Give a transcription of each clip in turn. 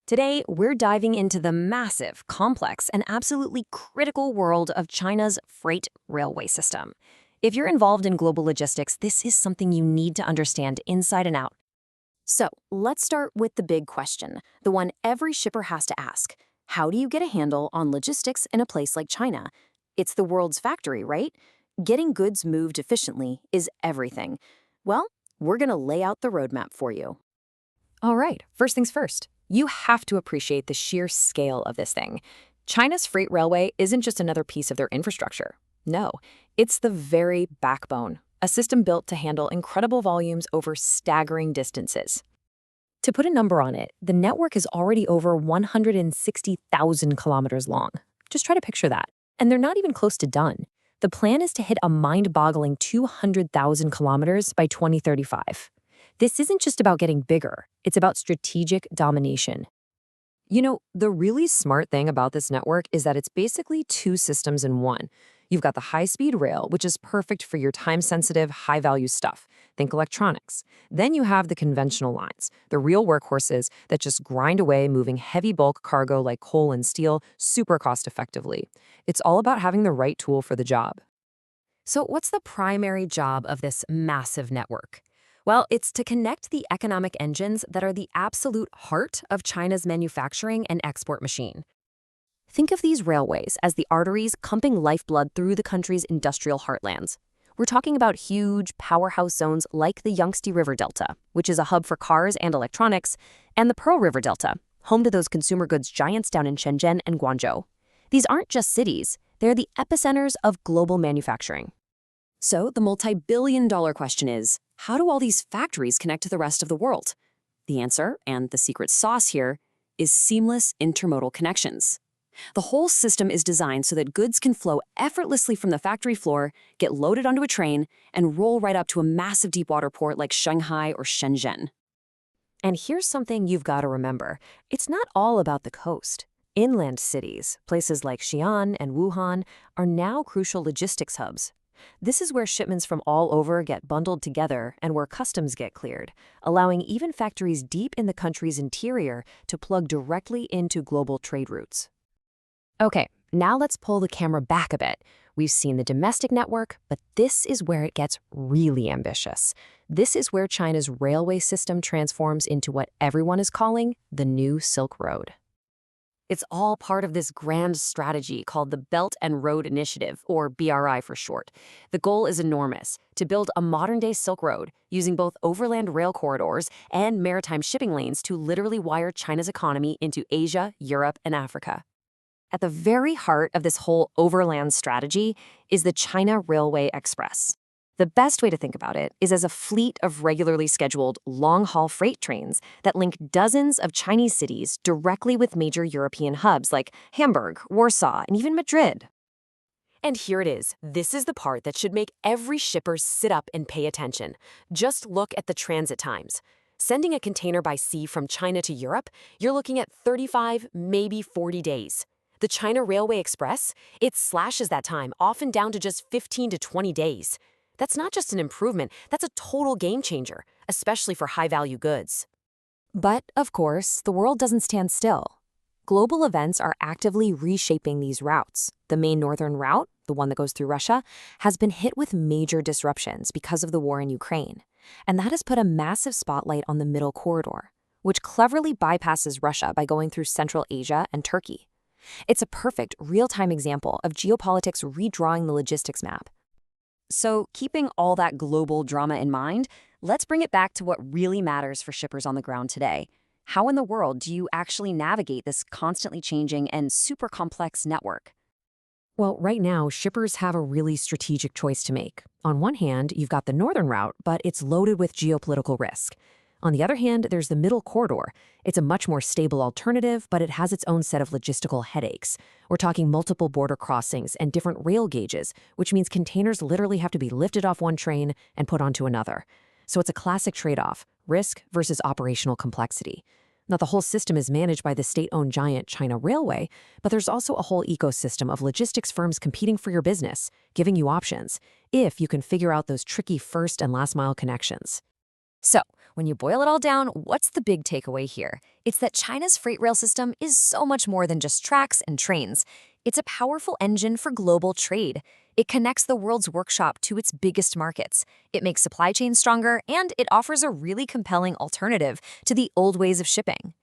Today, we're diving into the massive, complex, and absolutely critical world of China's freight railway system. If you're involved in global logistics, this is something you need to understand inside and out. So, let's start with the big question, the one every shipper has to ask. How do you get a handle on logistics in a place like China? It's the world's factory, right? Getting goods moved efficiently is everything. Well, we're going to lay out the roadmap for you. All right, first things first. You have to appreciate the sheer scale of this thing. China's freight railway isn't just another piece of their infrastructure. No, it's the very backbone, a system built to handle incredible volumes over staggering distances. To put a number on it, the network is already over 160,000 kilometers long. Just try to picture that. And they're not even close to done. The plan is to hit a mind-boggling 200,000 kilometers by 2035. This isn't just about getting bigger, it's about strategic domination. You know, the really smart thing about this network is that it's basically two systems in one. You've got the high-speed rail, which is perfect for your time-sensitive, high-value stuff. Think electronics. Then you have the conventional lines, the real workhorses that just grind away moving heavy bulk cargo like coal and steel super cost-effectively. It's all about having the right tool for the job. So what's the primary job of this massive network? Well, it's to connect the economic engines that are the absolute heart of China's manufacturing and export machine. Think of these railways as the arteries pumping lifeblood through the country's industrial heartlands. We're talking about huge powerhouse zones like the Yangtze River Delta, which is a hub for cars and electronics, and the Pearl River Delta, home to those consumer goods giants down in Shenzhen and Guangzhou. These aren't just cities, they're the epicenters of global manufacturing. So the multi-billion-dollar question is, how do all these factories connect to the rest of the world? The answer, and the secret sauce here, is seamless intermodal connections. The whole system is designed so that goods can flow effortlessly from the factory floor, get loaded onto a train, and roll right up to a massive deepwater port like Shanghai or Shenzhen. And here's something you've got to remember. It's not all about the coast. Inland cities, places like Xi'an and Wuhan, are now crucial logistics hubs. This is where shipments from all over get bundled together and where customs get cleared, allowing even factories deep in the country's interior to plug directly into global trade routes. Okay, now let's pull the camera back a bit. We've seen the domestic network, but this is where it gets really ambitious. This is where China's railway system transforms into what everyone is calling the new Silk Road. It's all part of this grand strategy called the Belt and Road Initiative, or BRI for short. The goal is enormous, to build a modern-day Silk Road using both overland rail corridors and maritime shipping lanes to literally wire China's economy into Asia, Europe, and Africa. At the very heart of this whole overland strategy is the China Railway Express. The best way to think about it is as a fleet of regularly scheduled long-haul freight trains that link dozens of Chinese cities directly with major European hubs like Hamburg, Warsaw, and even Madrid. And here it is. This is the part that should make every shipper sit up and pay attention. Just look at the transit times. Sending a container by sea from China to Europe, you're looking at 35, maybe 40 days. The China Railway Express, it slashes that time, often down to just 15 to 20 days. That's not just an improvement, that's a total game changer, especially for high-value goods. But, of course, the world doesn't stand still. Global events are actively reshaping these routes. The main northern route, the one that goes through Russia, has been hit with major disruptions because of the war in Ukraine. And that has put a massive spotlight on the middle corridor, which cleverly bypasses Russia by going through Central Asia and Turkey. It's a perfect, real-time example of geopolitics redrawing the logistics map. So, keeping all that global drama in mind, let's bring it back to what really matters for shippers on the ground today. How in the world do you actually navigate this constantly changing and super complex network? Well, right now, shippers have a really strategic choice to make. On one hand, you've got the northern route, but it's loaded with geopolitical risk. On the other hand, there's the middle corridor. It's a much more stable alternative, but it has its own set of logistical headaches. We're talking multiple border crossings and different rail gauges, which means containers literally have to be lifted off one train and put onto another. So it's a classic trade-off, risk versus operational complexity. Now, the whole system is managed by the state-owned giant China Railway, but there's also a whole ecosystem of logistics firms competing for your business, giving you options, if you can figure out those tricky first and last mile connections. So, When you boil it all down, what's the big takeaway here? It's that China's freight rail system is so much more than just tracks and trains. It's a powerful engine for global trade. It connects the world's workshop to its biggest markets. It makes supply chains stronger, and it offers a really compelling alternative to the old ways of shipping.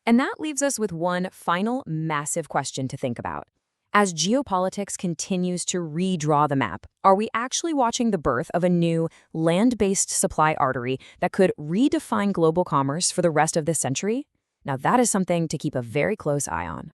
And that leaves us with one final massive question to think about. As geopolitics continues to redraw the map, are we actually watching the birth of a new land-based supply artery that could redefine global commerce for the rest of this century? Now that is something to keep a very close eye on.